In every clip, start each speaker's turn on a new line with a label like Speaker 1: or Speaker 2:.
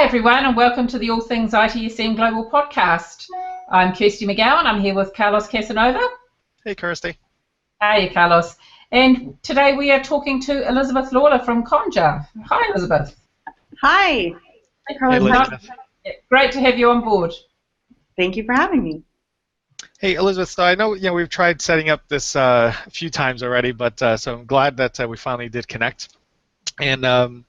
Speaker 1: everyone, and welcome to the All Things ITSM Global Podcast. I'm Kirstie Magowan. I'm here with Carlos Casanova.
Speaker 2: Hey, Kirstie.
Speaker 1: Hey, Carlos. And today we are talking to Elizabeth Lawler from Conjur. Hi, Elizabeth.
Speaker 3: Hi.
Speaker 2: Hi, Carlos. Hey, Elizabeth.
Speaker 1: Great to have you on board.
Speaker 3: Thank you for having me.
Speaker 2: Hey, Elizabeth. So I know we've tried setting up this a few times already, but so I'm glad that we finally did connect. And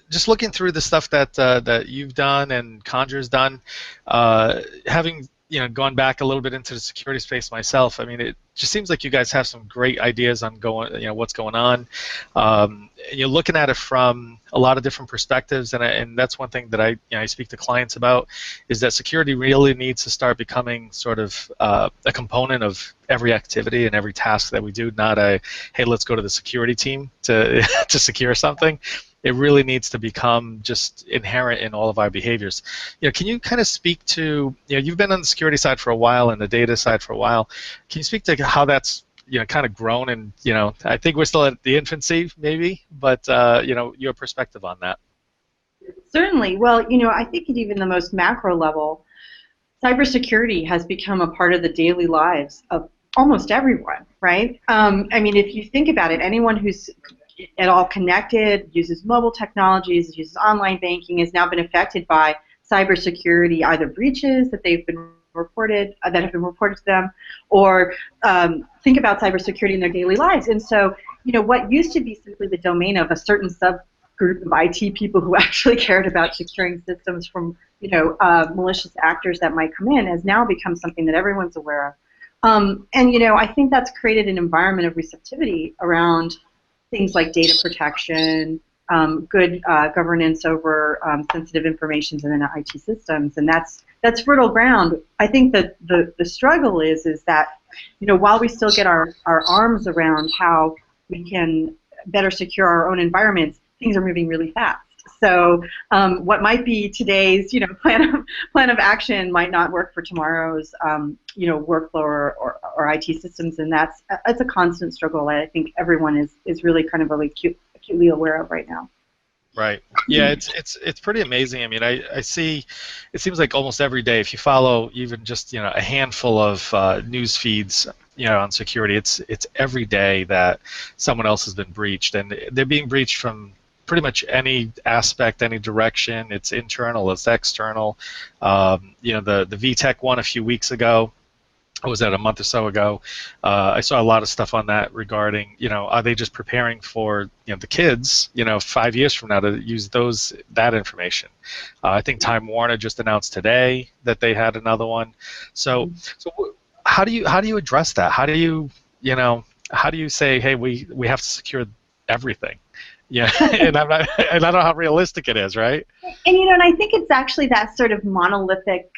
Speaker 2: just looking through the stuff that you've done and Conjur's done, having gone back a little bit into the security space myself, I mean, it just seems like you guys have some great ideas on what's going on. You're looking at it from a lot of different perspectives, and that's one thing that I speak to clients about, is that security really needs to start becoming sort of a component of every activity and every task that we do, not a, hey, let's go to the security team to to secure something. It really needs to become just inherent in all of our behaviors. Can you kind of speak to, you've been on the security side for a while and the data side for a while. Can you speak to how that's kind of grown? And I think we're still at the infancy, maybe, but your perspective on that.
Speaker 3: Certainly. Well, I think at even the most macro level, cybersecurity has become a part of the daily lives of almost everyone, right? I mean, if you think about it, anyone who's at all connected, uses mobile technologies, uses online banking, has now been affected by cybersecurity, either breaches that they've been reported, that have been reported to them, or think about cybersecurity in their daily lives. And so, what used to be simply the domain of a certain subgroup of IT people who actually cared about securing systems from, malicious actors that might come in, has now become something that everyone's aware of. And I think that's created an environment of receptivity around things like data protection, good governance over sensitive information in the IT systems, and that's fertile ground. I think that the struggle is that while we still get our arms around how we can better secure our own environments, things are moving really fast. So what might be today's plan of action might not work for tomorrow's workflow or IT systems, and that's a constant struggle that I think everyone is really kind of really acutely aware of right now.
Speaker 2: Right. Yeah, it's pretty amazing. I mean, I see. It seems like almost every day, if you follow even just a handful of news feeds, on security, it's every day that someone else has been breached, and they're being breached from pretty much any aspect, any direction. It's internal, it's external. The VTech one a few weeks ago, or was that a month or so ago? I saw a lot of stuff on that regarding, are they just preparing for the kids, 5 years from now to use that information? I think Time Warner just announced today that they had another one. So how do you address that? How do you say, hey, we have to secure everything? Yeah, and I don't know how realistic it is, right?
Speaker 3: And and I think it's actually that sort of monolithic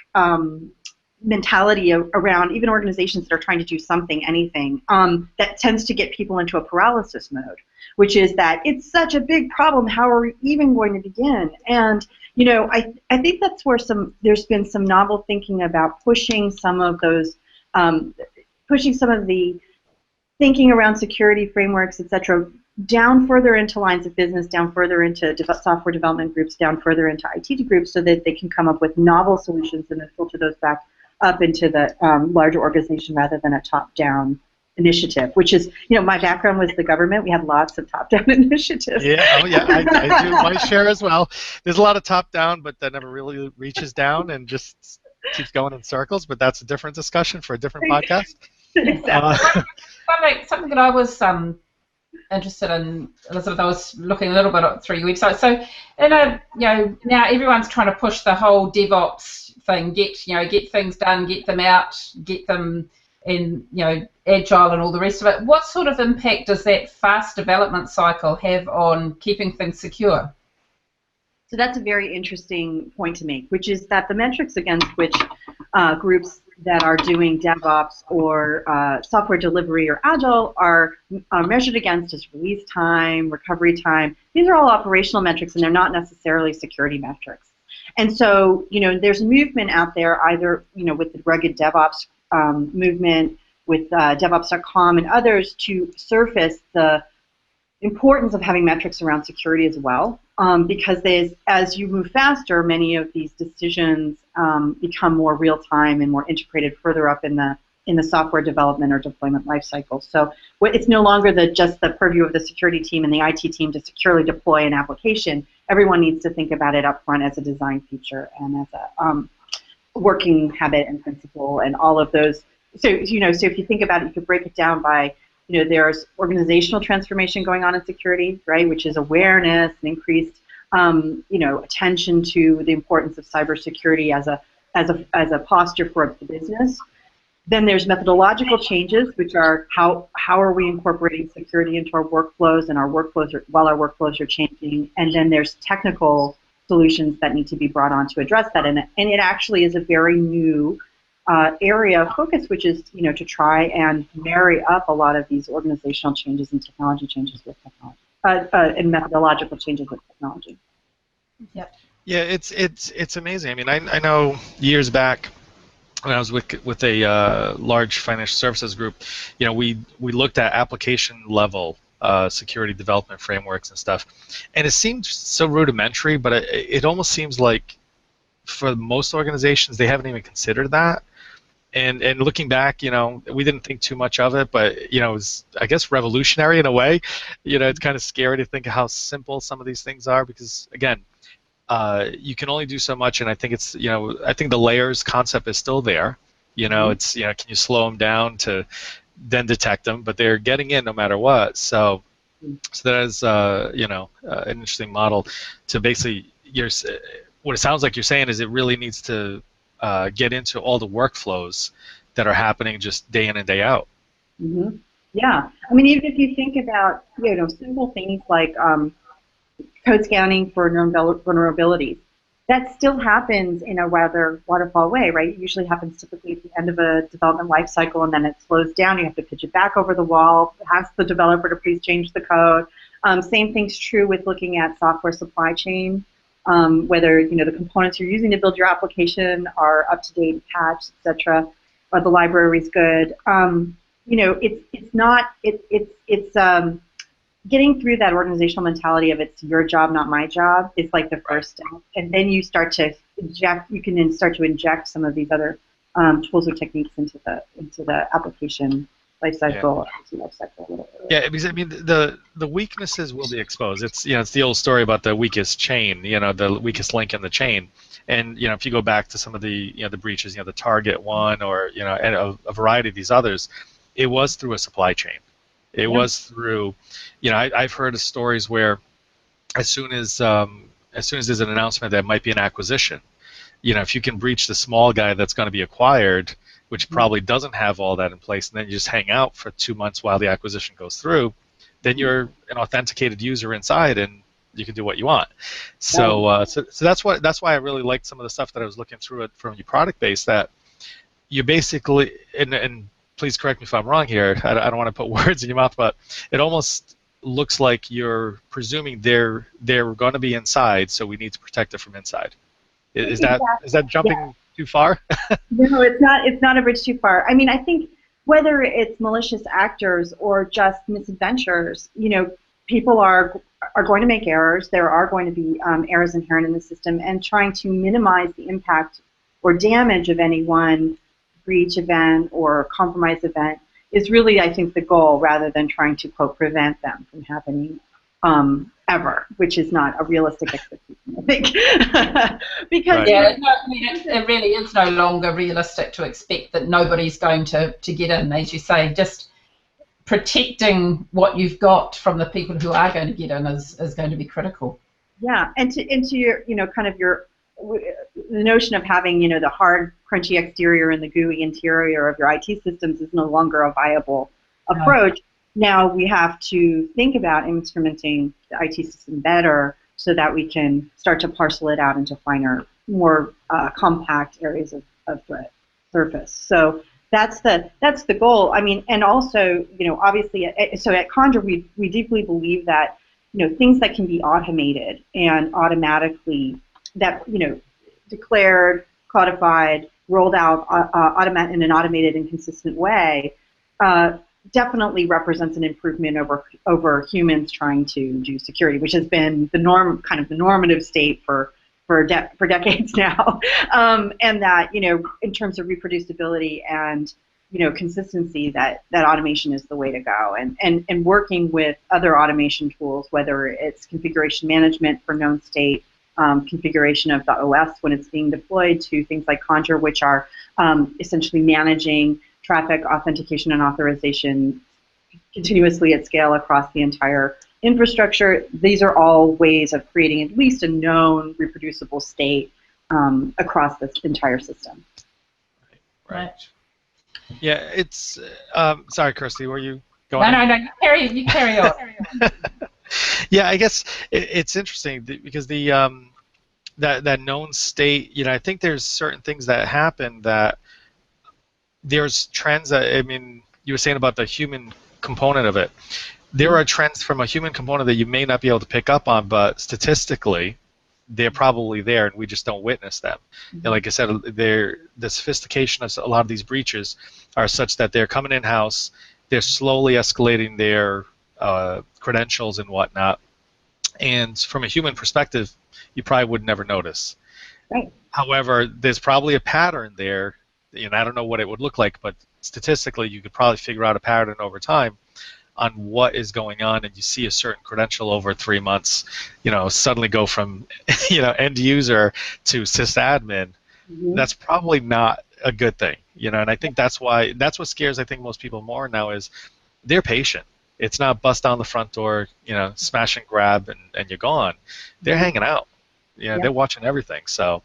Speaker 3: mentality around even organizations that are trying to do something, anything, that tends to get people into a paralysis mode, which is that it's such a big problem. How are we even going to begin? And I think that's where there's been some novel thinking about pushing some of those, pushing some of the thinking around security frameworks, etc., down further into lines of business, down further into software development groups, down further into IT groups, so that they can come up with novel solutions and then filter those back up into the larger organization rather than a top-down initiative, which is, my background was the government. We had lots of top-down initiatives.
Speaker 2: Yeah, I do my share as well. There's a lot of top-down, but that never really reaches down and just keeps going in circles, but that's a different discussion for a different podcast.
Speaker 3: Exactly.
Speaker 1: Something that I was interested in, Elizabeth, I was looking a little bit through your website. So, now everyone's trying to push the whole DevOps thing, get things done, get them out, get them in, agile and all the rest of it. What sort of impact does that fast development cycle have on keeping things secure?
Speaker 3: So that's a very interesting point to make, which is that the metrics against which groups that are doing DevOps or software delivery or Agile are measured against is release time, recovery time. These are all operational metrics, and they're not necessarily security metrics. And so, there's movement out there, either, with the rugged DevOps movement, with DevOps.com and others, to surface the importance of having metrics around security as well, because as you move faster, many of these decisions become more real time and more integrated further up in the software development or deployment lifecycle. So it's no longer just the purview of the security team and the IT team to securely deploy an application. Everyone needs to think about it up front as a design feature and as a working habit and principle and all of those. So so if you think about it, you could break it down by, there's organizational transformation going on in security, right, which is awareness and increased, attention to the importance of cybersecurity as a posture for the business. Then there's methodological changes, which are how are we incorporating security into our workflows, and while our workflows are changing. And then there's technical solutions that need to be brought on to address that. And it actually is a very new area of focus, which is to try and marry up a lot of these organizational changes and technology changes with technology, and methodological changes with technology.
Speaker 1: Yep.
Speaker 2: Yeah, it's amazing. I mean, I know years back when I was with a large financial services group, we looked at application level security development frameworks and stuff, and it seemed so rudimentary, but it almost seems like for most organizations they haven't even considered that. And looking back, we didn't think too much of it, but it was, I guess, revolutionary in a way. It's kind of scary to think of how simple some of these things are, because again, you can only do so much, and I think it's I think the layers concept is still there. It's can you slow them down to then detect them, but they're getting in no matter what. So that is an interesting model to basically what it sounds like you're saying is it really needs to get into all the workflows that are happening just day in and day out.
Speaker 3: Mm-hmm. Yeah, I mean, even if you think about simple things like code scanning for known vulnerabilities, that still happens in a rather waterfall way, right? It usually happens typically at the end of a development life cycle, and then it slows down. You have to pitch it back over the wall, ask the developer to please change the code. Same thing's true with looking at software supply chain. Whether the components you're using to build your application are up to date, patched, etc., or the library is good. It's getting through that organizational mentality of it's your job, not my job, is like the first step, and then you start to inject. You can then start to inject some of these other tools or techniques into the application lifecycle.
Speaker 2: Yeah, because I mean the weaknesses will be exposed. It's it's the old story about the weakest chain, the weakest link in the chain. And if you go back to some of the the breaches, the Target one, or and a variety of these others, it was through a supply chain. It was through, I've heard of stories where as soon as there's an announcement that might be an acquisition, if you can breach the small guy that's going to be acquired, which probably doesn't have all that in place, and then you just hang out for 2 months while the acquisition goes through, then you're an authenticated user inside, and you can do what you want. So, so that's why I really liked some of the stuff that I was looking through it from your product base. That you basically, and please correct me if I'm wrong here. I don't want to put words in your mouth, but it almost looks like you're presuming they're going to be inside, so we need to protect it from inside. Is that jumping too far?
Speaker 3: No, it's not. It's not a bridge too far. I mean, I think whether it's malicious actors or just misadventures, people are going to make errors. There are going to be errors inherent in the system, and trying to minimize the impact or damage of any one breach event or compromise event is really, I think, the goal, rather than trying to, quote, prevent them from happening ever, which is not a realistic expectation, I think. Because
Speaker 1: it really is no longer realistic to expect that nobody's going to get in. As you say, just protecting what you've got from the people who are going to get in is going to be critical.
Speaker 3: Yeah, and to your, kind of the notion of having, the hard, crunchy exterior and the gooey interior of your IT systems is no longer a viable approach. Now we have to think about instrumenting the IT system better so that we can start to parcel it out into finer, more compact areas of threat surface. So that's the goal. I mean, and also, obviously, so at Conjur we deeply believe that, things that can be automated and automatically, that, declared, codified, rolled out in an automated and consistent way, definitely represents an improvement over humans trying to do security, which has been the norm, kind of the normative state for decades now. And that, in terms of reproducibility and consistency, that automation is the way to go. And working with other automation tools, whether it's configuration management for known state, configuration of the OS when it's being deployed, to things like Conjur, which are essentially managing traffic authentication and authorization continuously at scale across the entire infrastructure. These are all ways of creating at least a known reproducible state across this entire system.
Speaker 2: Right. Yeah, it's sorry, Kirstie, were you going?
Speaker 1: No, you carry on.
Speaker 2: Yeah, I guess it's interesting because the that known state, I think there's certain things that happen that there's trends that, I mean, you were saying about the human component of it. There are trends from a human component that you may not be able to pick up on, but statistically, they're probably there, and we just don't witness them. And like I said, the sophistication of a lot of these breaches are such that they're coming in-house, they're slowly escalating their credentials and whatnot, and from a human perspective, you probably would never notice.
Speaker 3: Right.
Speaker 2: However, there's probably a pattern there. I don't know what it would look like, but statistically, you could probably figure out a pattern over time on what is going on, and you see a certain credential over 3 months, suddenly go from, end user to sysadmin. That's probably not a good thing, and I think that's what scares, I think, most people more now is they're patient. It's not bust down the front door, smash and grab, and you're gone. They're hanging out. They're watching everything. So,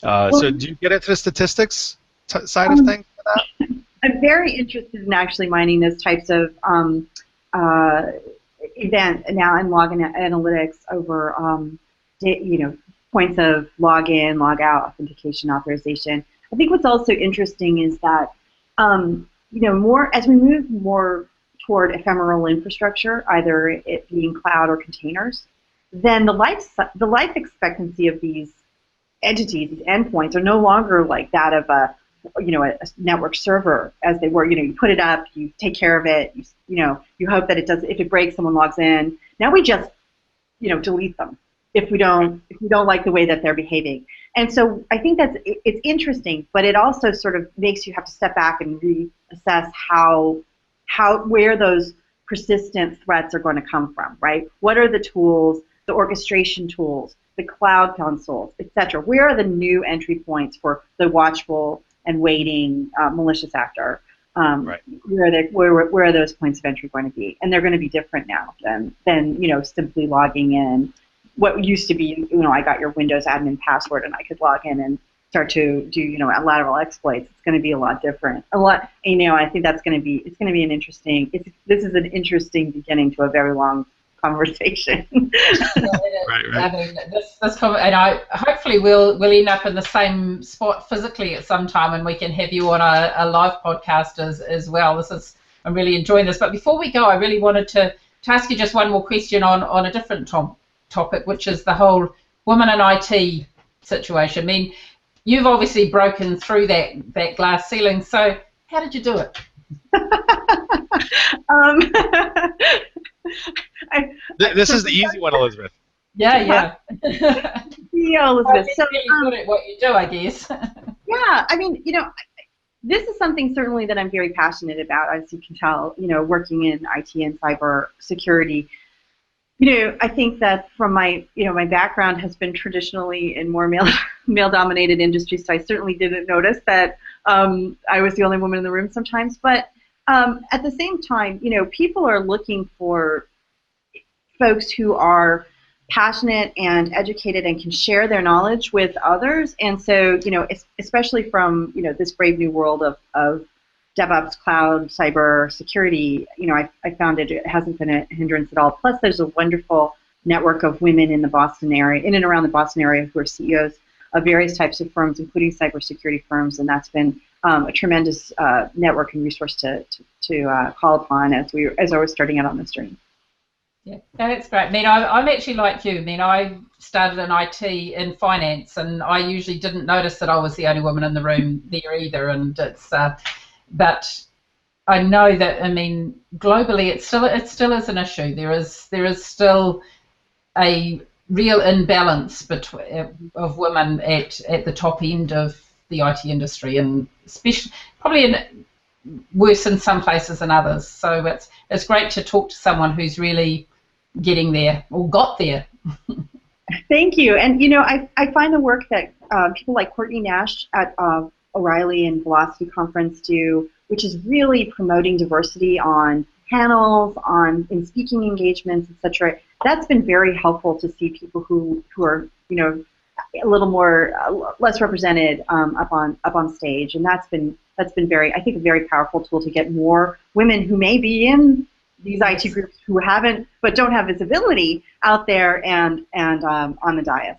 Speaker 2: so do you get into the statistics side of things for that?
Speaker 3: I'm very interested in actually mining those types of event now and log analytics over points of login, log out, authentication, authorization. I think what's also interesting is that more as we move more toward ephemeral infrastructure, either it being cloud or containers, then the life expectancy of these entities, these endpoints, are no longer like that of a network server as they were. You put it up, you take care of it, you hope that it does. If it breaks, someone logs in. Now we just delete them if we don't like the way that they're behaving. And so I think it's interesting, but it also sort of makes you have to step back and reassess where those persistent threats are going to come from, right? What are the tools, the orchestration tools, the cloud consoles, etc.? Where are the new entry points for the watchful and waiting malicious actor?
Speaker 2: Right.
Speaker 3: Where are those points of entry going to be? And they're going to be different now than simply logging in. What used to be, I got your Windows admin password and I could log in and start to do, lateral exploits. It's going to be a lot different. I think it's going to be an interesting. This is an interesting beginning to a very long conversation.
Speaker 2: Right.
Speaker 1: I mean, and hopefully we'll end up in the same spot physically at some time, and we can have you on a live podcast as well. I'm really enjoying this. But before we go, I really wanted to ask you just one more question on a different topic, which is the whole women in IT situation. I mean, you've obviously broken through that glass ceiling. So how did you do it?
Speaker 2: This is the easy one, Elizabeth.
Speaker 1: Yeah.
Speaker 3: Yeah, Elizabeth. So
Speaker 1: really good at what you do, I guess.
Speaker 3: Yeah, I mean, this is something certainly that I'm very passionate about, as you can tell, working in IT and cyber security. I think that from my background has been traditionally in more male-dominated industries, so I certainly didn't notice that I was the only woman in the room sometimes. But at the same time, people are looking for folks who are passionate and educated and can share their knowledge with others. And so, especially from this brave new world of DevOps, cloud, cyber security, I found it hasn't been a hindrance at all. Plus, there's a wonderful network of women in the Boston area, in and around the Boston area, who are CEOs of various types of firms, including cybersecurity firms, and that's been a tremendous network and resource to call upon as I was starting out on this journey.
Speaker 1: Yeah, that's great. I mean, I'm actually like you. I mean, I started in IT in finance, and I usually didn't notice that I was the only woman in the room there either. And it's, but I know that, I mean, globally it still is an issue. There is still a real imbalance between of women at the top end of the IT industry, and especially probably worse in some places than others. So it's great to talk to someone who's really getting there or got there.
Speaker 3: Thank you. And I find the work that people like Courtney Nash at O'Reilly and Velocity Conference do, which is really promoting diversity on panels, in speaking engagements, etc. That's been very helpful to see people who are a little more less represented up on stage, and that's been very, I think, a very powerful tool to get more women who may be in these IT groups who but don't have visibility out there and on the dais.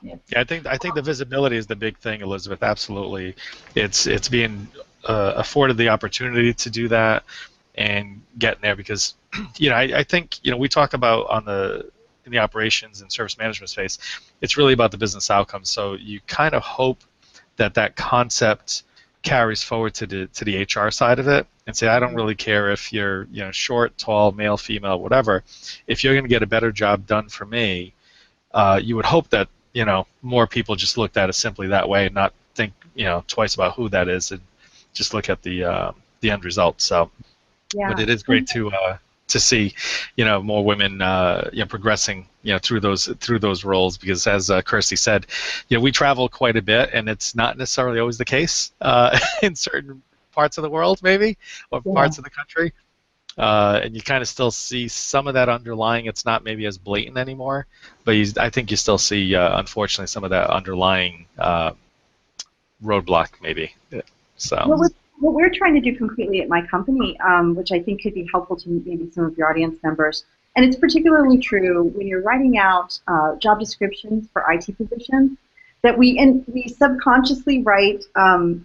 Speaker 2: Yeah, I think the visibility is the big thing, Elizabeth. Absolutely, it's being afforded the opportunity to do that and getting there, because I think we talk about in the operations and service management space, it's really about the business outcomes. So you kind of hope that concept carries forward to the HR side of it, and say, I don't really care if you're short, tall, male, female, whatever. If you're going to get a better job done for me, you would hope that more people just looked at it simply that way and not think twice about who that is, and just look at the end result. So, yeah. But it is great to see more women progressing through those roles, because as Kirstie said, we travel quite a bit, and it's not necessarily always the case in certain parts of the world, maybe, or parts of the country. And you kind of still see some of that underlying. It's not maybe as blatant anymore, but I think you still see, unfortunately, some of that underlying roadblock, maybe. So.
Speaker 3: Well, what we're trying to do concretely at my company, which I think could be helpful to maybe some of your audience members, and it's particularly true when you're writing out job descriptions for IT positions, that we subconsciously write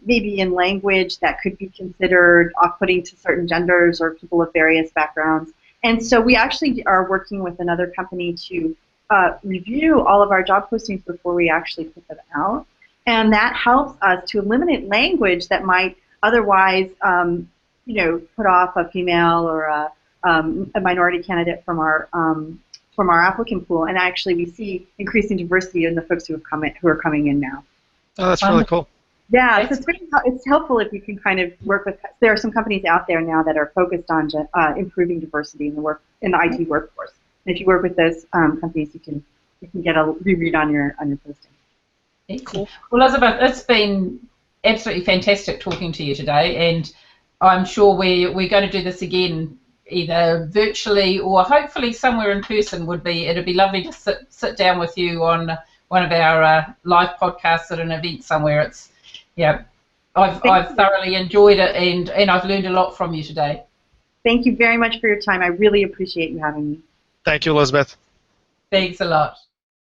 Speaker 3: maybe in language that could be considered off-putting to certain genders or people of various backgrounds. And so we actually are working with another company to review all of our job postings before we actually put them out. And that helps us to eliminate language that might otherwise put off a female or a minority candidate from our applicant pool, and actually we see increasing diversity in the folks who are coming in now.
Speaker 2: Oh, that's really cool.
Speaker 3: Yeah, so it's helpful if you can kind of work with. There are some companies out there now that are focused on improving diversity in the IT workforce. And if you work with those companies, you can get a reread on your posting.
Speaker 1: Cool. Well, Elizabeth, it's been absolutely fantastic talking to you today, and I'm sure we're going to do this again, either virtually or hopefully somewhere in person. It'd be lovely to sit down with you on one of our live podcasts at an event somewhere. I've thoroughly enjoyed it, and I've learned a lot from you today.
Speaker 3: Thank you very much for your time. I really appreciate you having me.
Speaker 2: Thank you, Elizabeth.
Speaker 1: Thanks a lot.